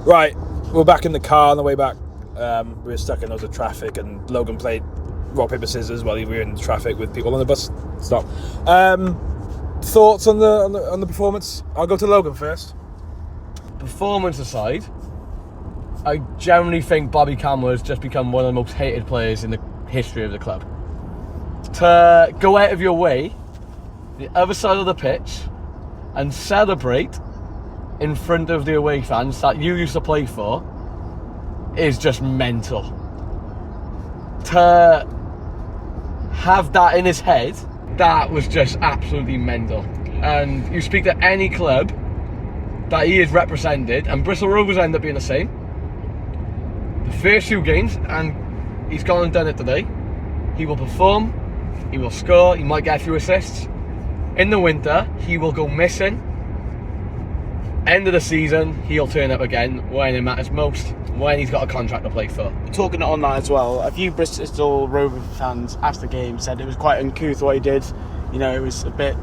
Right, we're back in the car on the way back. We were stuck in loads of traffic, and Logan played rock paper scissors while we were in traffic with people on the bus stop. Thoughts on the performance? I'll go to Logan first. Performance aside, I generally think Bobby Campbell has just become one of the most hated players in the history of the club. To go out of your way, the other side of the pitch, and celebrate in front of the away fans that you used to play for is just mental. To have that in his head, that was just absolutely mental. And you speak to any club that he has represented, and Bristol Rovers end up being the same. The first few games, and he's gone and done it today, he will perform, he will score, he might get a few assists. In the winter, he will go missing. End of the season, he'll turn up again when it matters most, when he's got a contract to play for. Talking on that as well, a few Bristol Rovers fans after the game said it was quite uncouth what he did. You know, it was a bit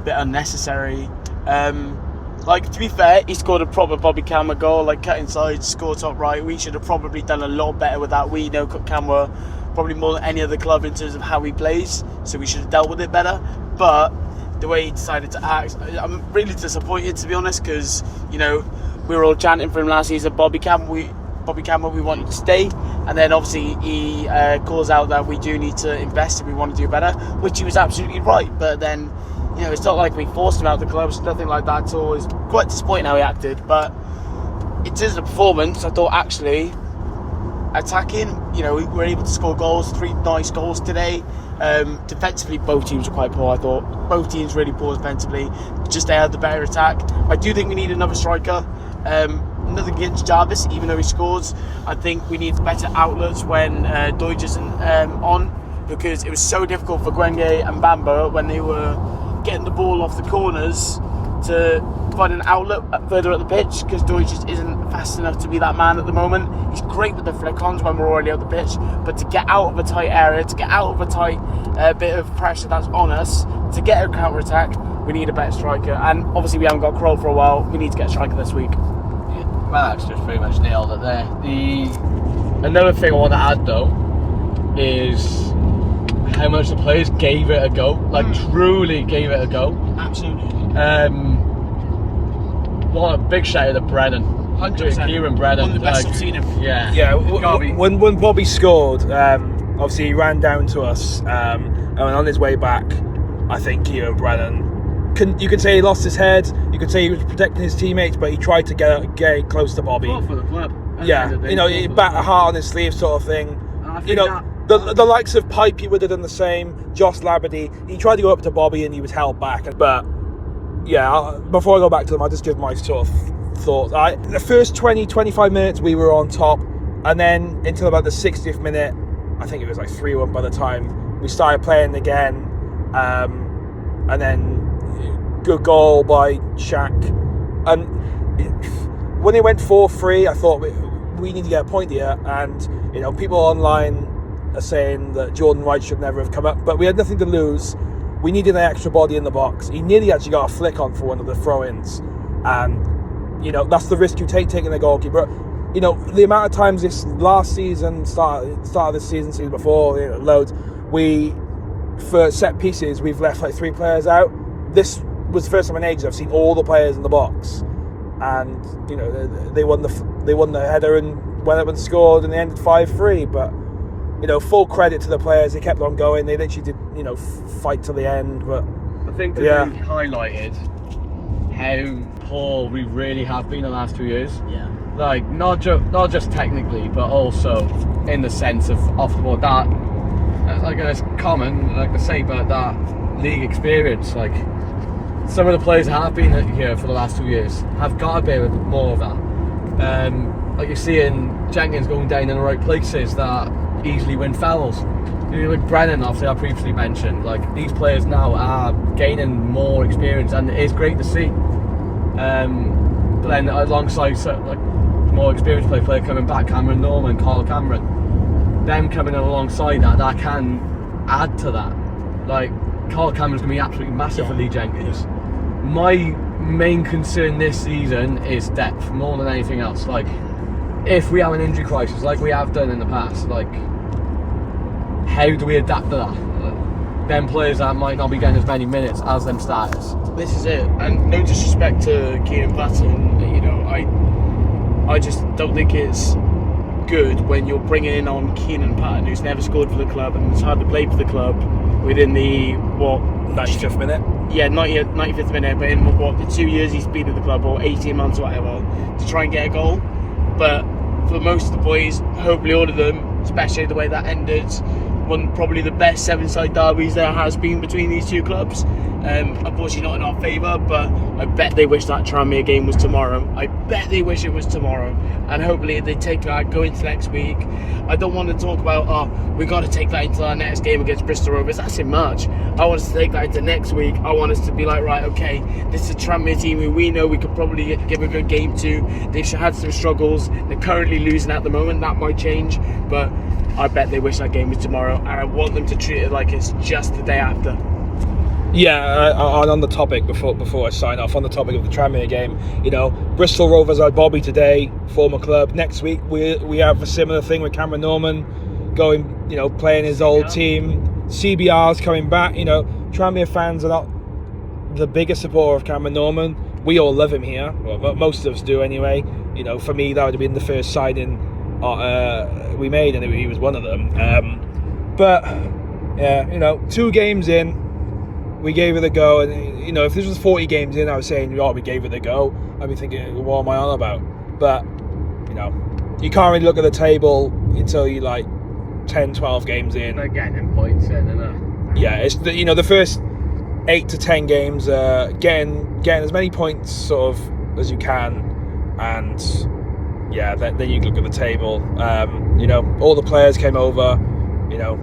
unnecessary. To be fair, he scored a proper Bobby Campbell goal, like cut inside, score top right. We should have probably done a lot better with that. We know Campbell probably more than any other club in terms of how he plays, so we should have dealt with it better. But the way he decided to act, I'm really disappointed, to be honest, because, you know, we were all chanting for him last season, Bobby Campbell, we want you to stay. And then obviously he calls out that we do need to invest if we want to do better, which he was absolutely right. But then, you know, it's not like we forced him out of the club, it's nothing like that at all. It's quite disappointing how he acted. But in terms of performance, I thought actually attacking, you know, we were able to score goals, 3 nice goals today. Defensively, both teams were quite poor. I thought both teams really poor defensively, just they had the better attack. I do think we need another striker. Nothing against Jarvis, even though he scores. I think we need better outlets when Deutsch isn't on, because it was so difficult for Gwent and Bamba when they were getting the ball off the corners to find an outlet further up the pitch, because Deutsch just isn't fast enough to be that man at the moment. He's great with the flick-ons when we're already out the pitch, but to get out of a tight area, to get out of a tight bit of pressure that's on us, to get a counter-attack, we need a better striker. And obviously we haven't got Kroll for a while. We need to get a striker this week. Marc's just pretty much nailed it there. Another thing I want to add though is how much the players gave it a go, like truly gave it a go. Absolutely. What a big shout out to Brennan. 100%. Kieran Brennan. One of the best I've seen him. Yeah. When Bobby scored, obviously he ran down to us, and on his way back, I think Kieran Brennan, you could say he lost his head, you could say he was protecting his teammates, but he tried to get close to Bobby. For the club. Yeah, you know, he bat a heart on his sleeve sort of thing. You know, the likes of Pipey would have done the same, Josh Labadie, he tried to go up to Bobby and he was held back. But yeah, before I go back to them, I'll just give my sort of thoughts. The first 20-25 minutes we were on top, and then until about the 60th minute, I think it was like 3-1 by the time we started playing again, and then good goal by Shaq. And when they went 4-3, I thought we need to get a point here. And you know, people online are saying that Jordan Wright should never have come up, but we had nothing to lose. We needed an extra body in the box. He nearly actually got a flick on for one of the throw-ins, and you know, that's the risk you take, taking a goalkeeper. You know, the amount of times this last season, start of this season before, you know, loads, for set pieces we've left like 3 players out. This was the first time in ages I've seen all the players in the box, and you know, they won the header and went up and scored, and they ended 5-3. But you know, full credit to the players. They kept on going. They literally did, you know, fight to the end. But I think that we highlighted how poor we really have been the last 2 years. Yeah. Like not just technically, but also in the sense of off the ball. That like it's common, like to say, but that league experience, like some of the players that have been here for the last 2 years have got a bit more of that. Like you're seeing Jenkins going down in the right places that easily win fouls. You know, like Brennan, obviously I previously mentioned, like these players now are gaining more experience, and it is great to see. But then alongside like more experienced player coming back, Cameron Norman, Carl Cameron, them coming in alongside that can add to that. Like Carl Cameron's going to be absolutely massive for Lee Jenkins. My main concern this season is depth more than anything else. Like, if we have an injury crisis like we have done in the past, like, how do we adapt to that? Them players that might not be getting as many minutes as them starters. This is it, and no disrespect to Keenan Patton, you know, I just don't think it's good when you're bringing on Keenan Patton, who's never scored for the club and has hardly played for the club, within the 95th minute. Yeah, 95th minute, but in the 2 years he's been at the club, or 18 months or whatever, to try and get a goal. But for most of the boys, hopefully all of them, especially the way that ended, one probably the best seven-side derbies there has been between these two clubs. Unfortunately not in our favour, but I bet they wish that Tranmere game was tomorrow. I bet they wish it was tomorrow, and hopefully they take that, go into next week. I don't want to talk about, we got to take that into our next game against Bristol Rovers. That's in March. I want us to take that into next week. I want us to be like, right, okay, this is a Tranmere team who we know we could probably give a good game to. They've had some struggles. They're currently losing at the moment. That might change, but I bet they wish that game was tomorrow, and I want them to treat it like it's just the day after. Yeah, on the topic, before I sign off, on the topic of the Tranmere game, you know, Bristol Rovers had Bobby today, former club. Next week we have a similar thing with Cameron Norman going, you know, playing his old team. CBR's coming back. You know, Tranmere fans are not the biggest supporter of Cameron Norman. We all love him here, well, most of us do anyway. You know, for me that would have been the first signing we made, and he was one of them. But yeah, you know, 2 games in, we gave it a go, and you know, if this was 40 games in, I was saying, we gave it a go, I'd be thinking, what am I on about? But you know, you can't really look at the table until you like 10, 12 games in. They're getting in points in, isn't it? Yeah, it's the first 8 to 10 games, getting as many points sort of as you can, and yeah, then you look at the table. You know, all the players came over, you know,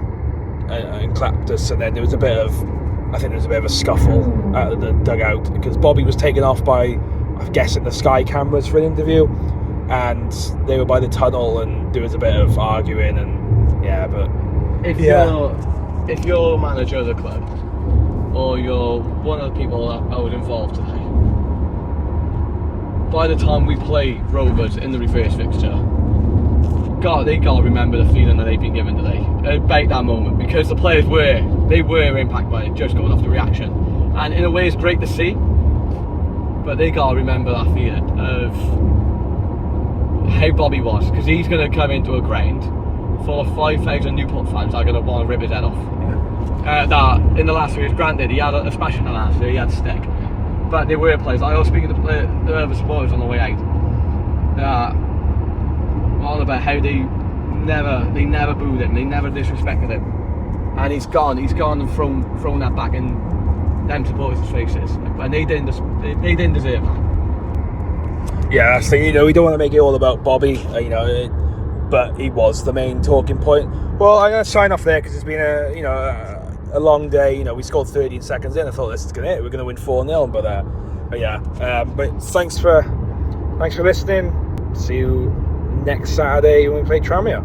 and clapped us, and then there was a bit of a scuffle out of the dugout because Bobby was taken off by, I'm guessing, the Sky cameras for an interview, and they were by the tunnel, and there was a bit of arguing, and yeah, but if you're manager of the club, or you're one of the people that was involved today, by the time we play Rovers in the reverse fixture, they got to remember the feeling that they've been given today about that moment, because the players were impacted by it, just going off the reaction, and in a way it's great to see, but they got to remember that feeling of how Bobby was, because he's going to come into a ground full of 5,000 Newport fans that are going to want to rip his head off. That in the last 2 years, granted, he had a smash in the last year, he had stick, but there were players. I was speaking to the other supporters on the way out, all about how they never booed him, they never disrespected him, and he's gone and thrown that back in them supporters' faces, and they didn't deserve that. Yeah, so you know, we don't want to make it all about Bobby, you know, but he was the main talking point. Well, I'm going to sign off there because it's been a long day. You know, we scored 13 seconds in. I thought this is going to it. We're going to win 4-0, but yeah. But thanks for listening. See you next Saturday when we play Tranmere.